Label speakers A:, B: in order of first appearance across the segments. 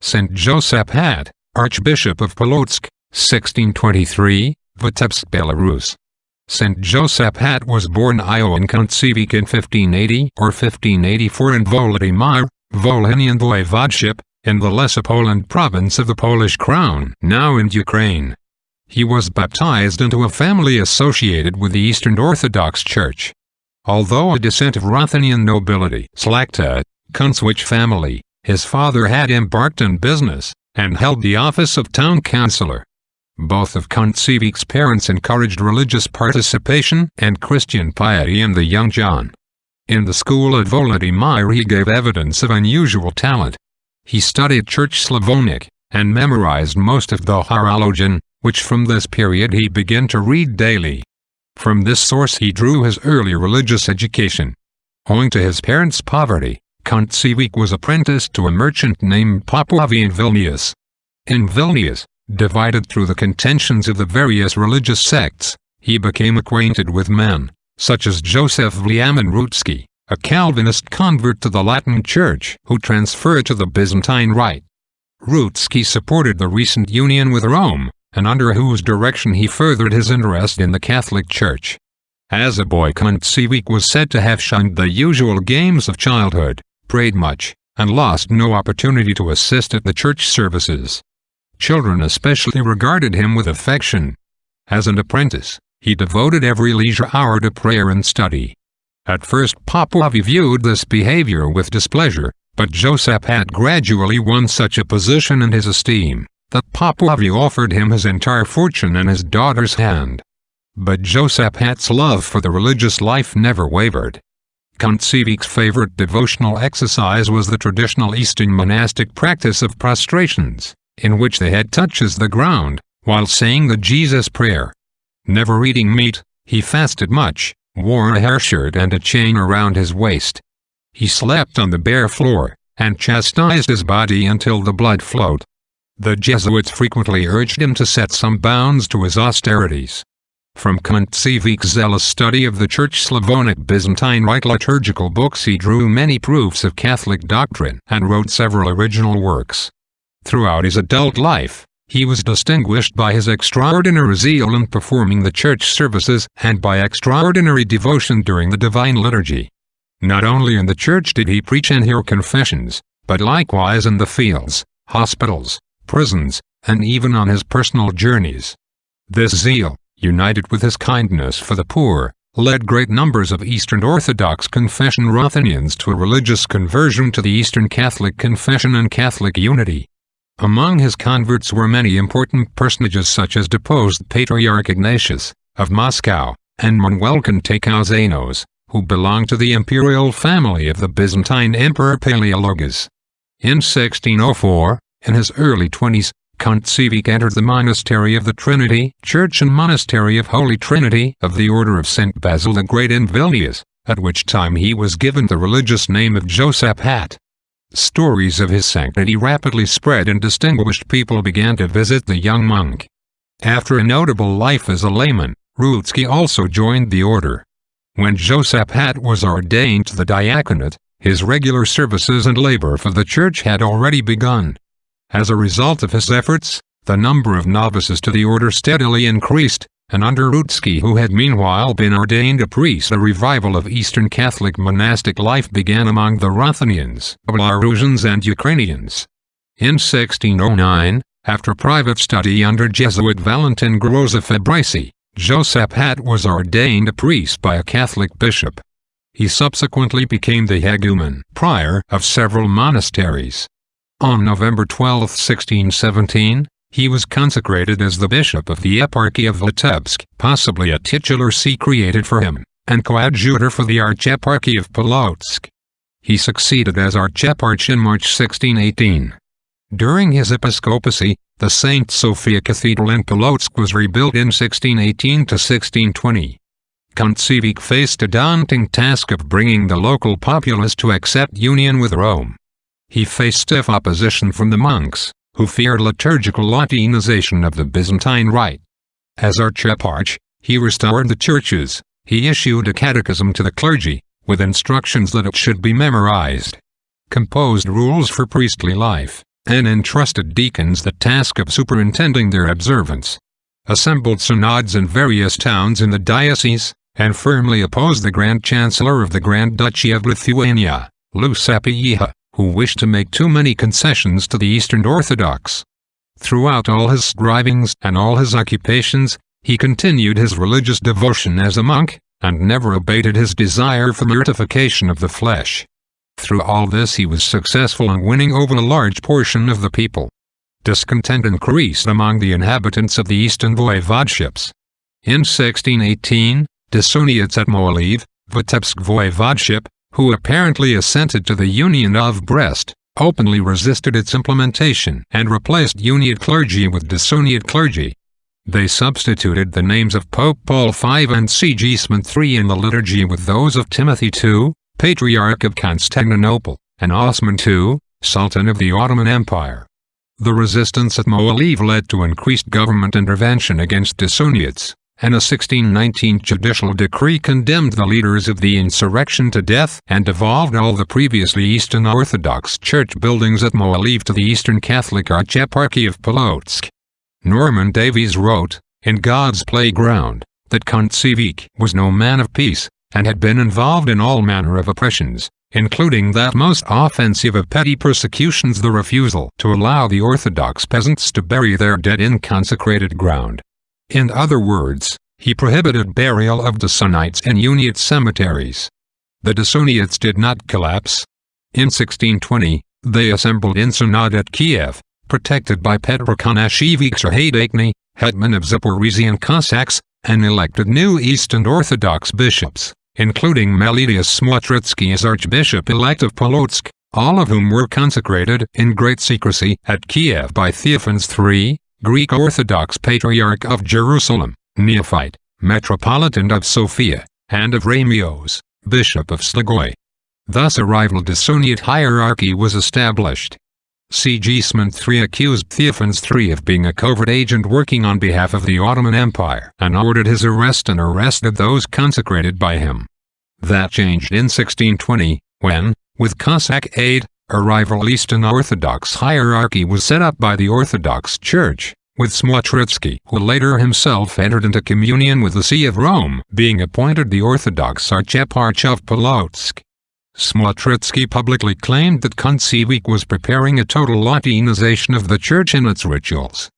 A: St. Josaphat, Archbishop of Polotsk, 1623, Vitebsk, Belarus. St. Josaphat was born in Kontsevik in 1580 or 1584 in Volodymyr, Volhynian Voivodeship, in the Lesser Poland province of the Polish Crown, now in Ukraine. He was baptized into a family associated with the Eastern Orthodox Church. Although a descent of Ruthenian nobility, Slakta, Kontsevich family, his father had embarked on business, and held the office of town councillor. Both of Kontsevik's parents encouraged religious participation and Christian piety in the young John. In the school at Volodymyr he gave evidence of unusual talent. He studied Church Slavonic, and memorized most of the Horologion, which from this period he began to read daily. From this source he drew his early religious education. Owing to his parents' poverty, Kontsevik was apprenticed to a merchant named Popovi in Vilnius. In Vilnius, divided through the contentions of the various religious sects, he became acquainted with men, such as Joseph Vliamin-Rutsky, a Calvinist convert to the Latin Church who transferred to the Byzantine Rite. Rutsky supported the recent union with Rome, and under whose direction he furthered his interest in the Catholic Church. As a boy, Kontsevik was said to have shunned the usual games of childhood, prayed much, and lost no opportunity to assist at the church services. Children especially regarded him with affection. As an apprentice, he devoted every leisure hour to prayer and study. At first Popovi viewed this behavior with displeasure, but Josaphat gradually won such a position in his esteem, that Popovi offered him his entire fortune and his daughter's hand. But Josaphat's love for the religious life never wavered. Kontsevik's favorite devotional exercise was the traditional Eastern monastic practice of prostrations, in which the head touches the ground, while saying the Jesus Prayer. Never eating meat, he fasted much, wore a hair shirt and a chain around his waist. He slept on the bare floor, and chastised his body until the blood flowed. The Jesuits frequently urged him to set some bounds to his austerities. From Kontsevik's zealous study of the Church Slavonic Byzantine Rite liturgical books he drew many proofs of Catholic doctrine and wrote several original works. Throughout his adult life, he was distinguished by his extraordinary zeal in performing the church services and by extraordinary devotion during the Divine Liturgy. Not only in the church did he preach and hear confessions, but likewise in the fields, hospitals, prisons, and even on his personal journeys. This zeal, united with his kindness for the poor, led great numbers of Eastern Orthodox confession Ruthenians to a religious conversion to the Eastern Catholic confession and Catholic unity. Among his converts were many important personages such as deposed Patriarch Ignatius, of Moscow, and Manuel Cantacuzzanos, who belonged to the imperial family of the Byzantine Emperor Palaeologus. In 1604, in his early 20s, Kontsevik entered the Monastery of the Trinity Church and Monastery of Holy Trinity of the Order of St. Basil the Great in Vilnius, at which time he was given the religious name of Josaphat. Stories of his sanctity rapidly spread and distinguished people began to visit the young monk. After a notable life as a layman, Rutsky also joined the order. When Josaphat was ordained to the diaconate, his regular services and labor for the church had already begun. As a result of his efforts, the number of novices to the order steadily increased, and under Rutsky, who had meanwhile been ordained a priest, a revival of Eastern Catholic monastic life began among the Ruthenians, Belarusians and Ukrainians. In 1609, after private study under Jesuit Valentin Groza-Fabrici, Josaphat was ordained a priest by a Catholic bishop. He subsequently became the hegumen prior of several monasteries. On November 12, 1617, he was consecrated as the bishop of the eparchy of Vitebsk, possibly a titular see created for him, and coadjutor for the Archeparchy of Polotsk. He succeeded as Archeparch in March 1618. During his episcopacy, the St. Sophia Cathedral in Polotsk was rebuilt in 1618 to 1620. Kontsevik faced a daunting task of bringing the local populace to accept union with Rome. He faced stiff opposition from the monks, who feared liturgical Latinization of the Byzantine Rite. As Archeparch, he restored the churches. He issued a catechism to the clergy, with instructions that it should be memorized. Composed rules for priestly life, and entrusted deacons the task of superintending their observance. Assembled synods in various towns in the diocese, and firmly opposed the Grand Chancellor of the Grand Duchy of Lithuania, Josaphat, who wished to make too many concessions to the Eastern Orthodox. Throughout all his strivings and all his occupations, he continued his religious devotion as a monk, and never abated his desire for mortification of the flesh. Through all this he was successful in winning over a large portion of the people. Discontent increased among the inhabitants of the eastern voivodeships. In 1618, dissentients at Mohilev, Vitebsk voivodeship, who apparently assented to the Union of Brest, openly resisted its implementation and replaced uniate clergy with dissentient clergy. They substituted the names of Pope Paul V and Sigismund III in the liturgy with those of Timothy II, Patriarch of Constantinople, and Osman II, Sultan of the Ottoman Empire. The resistance at Mohilev led to increased government intervention against dissentients, and a 1619 judicial decree condemned the leaders of the insurrection to death and devolved all the previously Eastern Orthodox church buildings at Mohilev to the Eastern Catholic Archbishop of Polotsk. Norman Davies wrote, in God's Playground, that Kontsevich was no man of peace, and had been involved in all manner of oppressions, including that most offensive of petty persecutions, the refusal to allow the Orthodox peasants to bury their dead in consecrated ground. In other words, he prohibited burial of dissentients in uniate cemeteries. The dissentients did not collapse. In 1620, they assembled in synod at Kiev, protected by Petro Konashevich Shahadachny, hetman of Zaporizhian Cossacks, and elected new Eastern Orthodox bishops, including Meletius Smotritsky as Archbishop-elect of Polotsk, all of whom were consecrated in great secrecy at Kiev by Theophanes III, Greek Orthodox Patriarch of Jerusalem, Neophyte, Metropolitan of Sofia, and of Ramios, Bishop of Slegoy. Thus a rival dissentient hierarchy was established. Sigismund III accused Theophanes III of being a covert agent working on behalf of the Ottoman Empire and ordered his arrest and arrested those consecrated by him. That changed in 1620, when, with Cossack aid, a rival Eastern Orthodox hierarchy was set up by the Orthodox Church, with Smotritsky, who later himself entered into communion with the See of Rome, being appointed the Orthodox Archbishop of Polotsk. Smotritsky publicly claimed that Kontsevich was preparing a total Latinization of the Church and its rituals.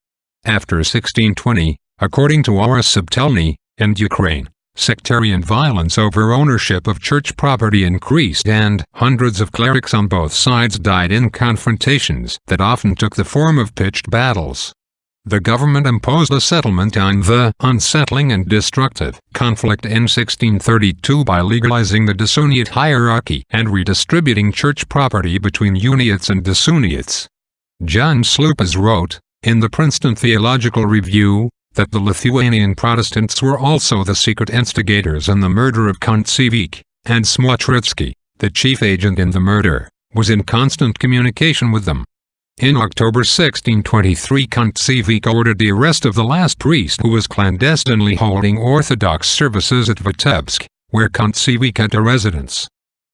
A: After 1620, according to Oris Subtelny, in Ukraine, sectarian violence over ownership of church property increased and hundreds of clerics on both sides died in confrontations that often took the form of pitched battles. The government imposed a settlement on the unsettling and destructive conflict in 1632 by legalizing the dissentient hierarchy and redistributing church property between uniates and dissentients. John Slupas wrote, in the Princeton Theological Review, that the Lithuanian Protestants were also the secret instigators in the murder of Kontsevich, and Smotritsky, the chief agent in the murder, was in constant communication with them. In October 1623, Kontsevich ordered the arrest of the last priest who was clandestinely holding Orthodox services at Vitebsk, where Kontsevich had a residence.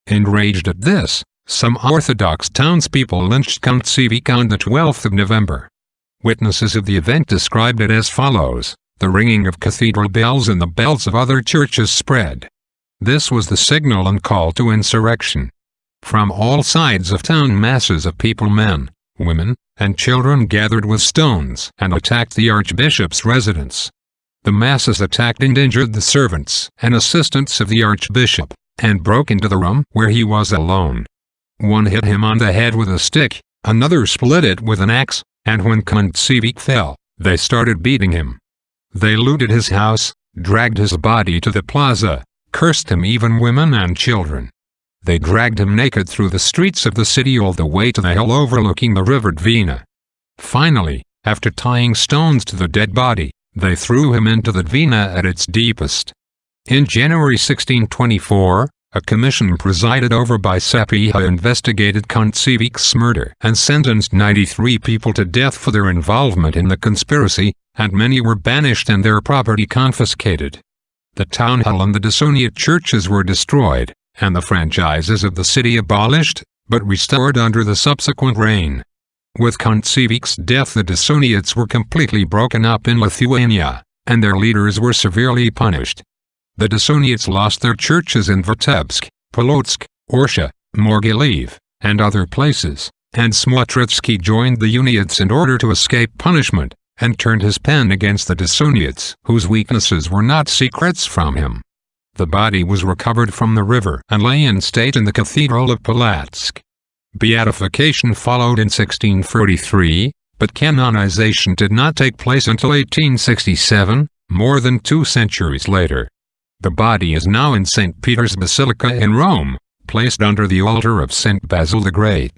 A: Enraged at this, some Orthodox townspeople lynched Kontsevich on the 12th of November. Witnesses of the event described it as follows: the ringing of cathedral bells and the bells of other churches spread. This was the signal and call to insurrection. From all sides of town masses of people, men, women, and children gathered with stones and attacked the archbishop's residence. The masses attacked and injured the servants and assistants of the archbishop, and broke into the room where he was alone. One hit him on the head with a stick, another split it with an axe, and when Kontsevich fell, they started beating him. They looted his house, dragged his body to the plaza, cursed him, even women and children. They dragged him naked through the streets of the city all the way to the hill overlooking the river Dvina. Finally, after tying stones to the dead body, they threw him into the Dvina at its deepest. In January 1624, a commission presided over by Sapieha investigated Kontsevich's murder and sentenced 93 people to death for their involvement in the conspiracy, and many were banished and their property confiscated. The town hall and the dissentient churches were destroyed, and the franchises of the city abolished, but restored under the subsequent reign. With Kontsevik's death, the Dissoniates were completely broken up in Lithuania, and their leaders were severely punished. The Dissoniates lost their churches in Vitebsk, Polotsk, Orsha, Mogilev, and other places, and Smotritsky joined the Uniates in order to escape punishment, and turned his pen against the Dissoniates, whose weaknesses were not secrets from him. The body was recovered from the river and lay in state in the Cathedral of Polotsk. Beatification followed in 1643, but canonization did not take place until 1867, more than 2 centuries later. The body is now in St. Peter's Basilica in Rome, placed under the altar of St. Basil the Great.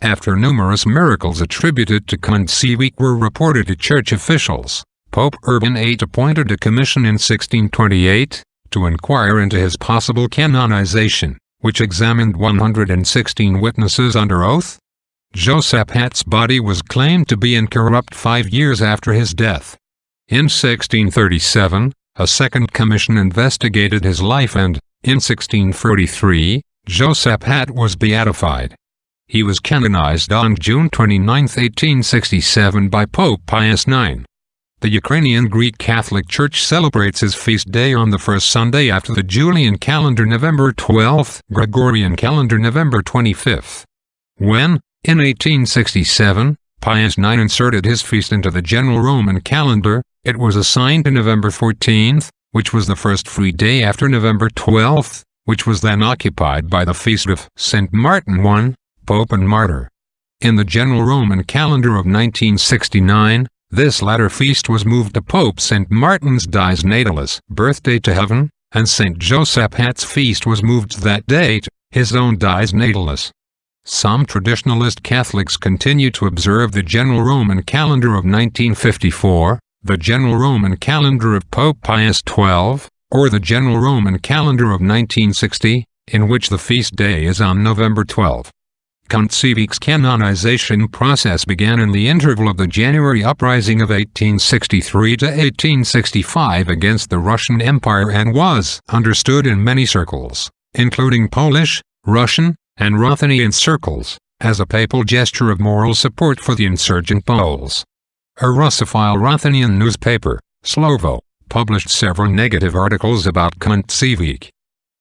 A: After numerous miracles attributed to Kontsevik were reported to church officials, Pope Urban VIII appointed a commission in 1628 to inquire into his possible canonization, which examined 116 witnesses under oath. Josaphat's body was claimed to be incorrupt 5 years after his death. In 1637, a second commission investigated his life and, in 1643, Josaphat was beatified. He was canonized on June 29, 1867 by Pope Pius IX. The Ukrainian Greek Catholic Church celebrates his feast day on the first Sunday after the Julian calendar, November 12, Gregorian calendar, November 25. When, in 1867, Pius IX inserted his feast into the general Roman calendar, it was assigned to November 14, which was the first free day after November 12, which was then occupied by the feast of St. Martin I, Pope and Martyr. In the general Roman calendar of 1969, this latter feast was moved to Pope St. Martin's Dies Natalis, birthday to heaven, and St. Josaphat's feast was moved to that date, his own Dies Natalis. Some traditionalist Catholics continue to observe the general Roman calendar of 1954, the general Roman calendar of Pope Pius XII, or the general Roman calendar of 1960, in which the feast day is on November 12. Kontsevik's canonization process began in the interval of the January Uprising of 1863 to 1865 against the Russian Empire and was understood in many circles, including Polish, Russian, and Ruthenian circles, as a papal gesture of moral support for the insurgent Poles. A Russophile Ruthenian newspaper, Slovo, published several negative articles about Kontsevik.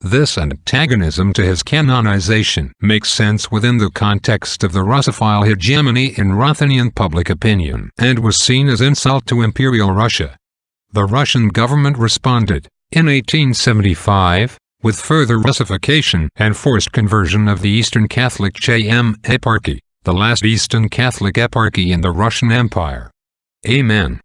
A: This antagonism to his canonization makes sense within the context of the Russophile hegemony in Ruthenian public opinion and was seen as insult to Imperial Russia. The Russian government responded, in 1875, with further Russification and forced conversion of the Eastern Catholic Chem Eparchy, the last Eastern Catholic eparchy in the Russian Empire. Amen.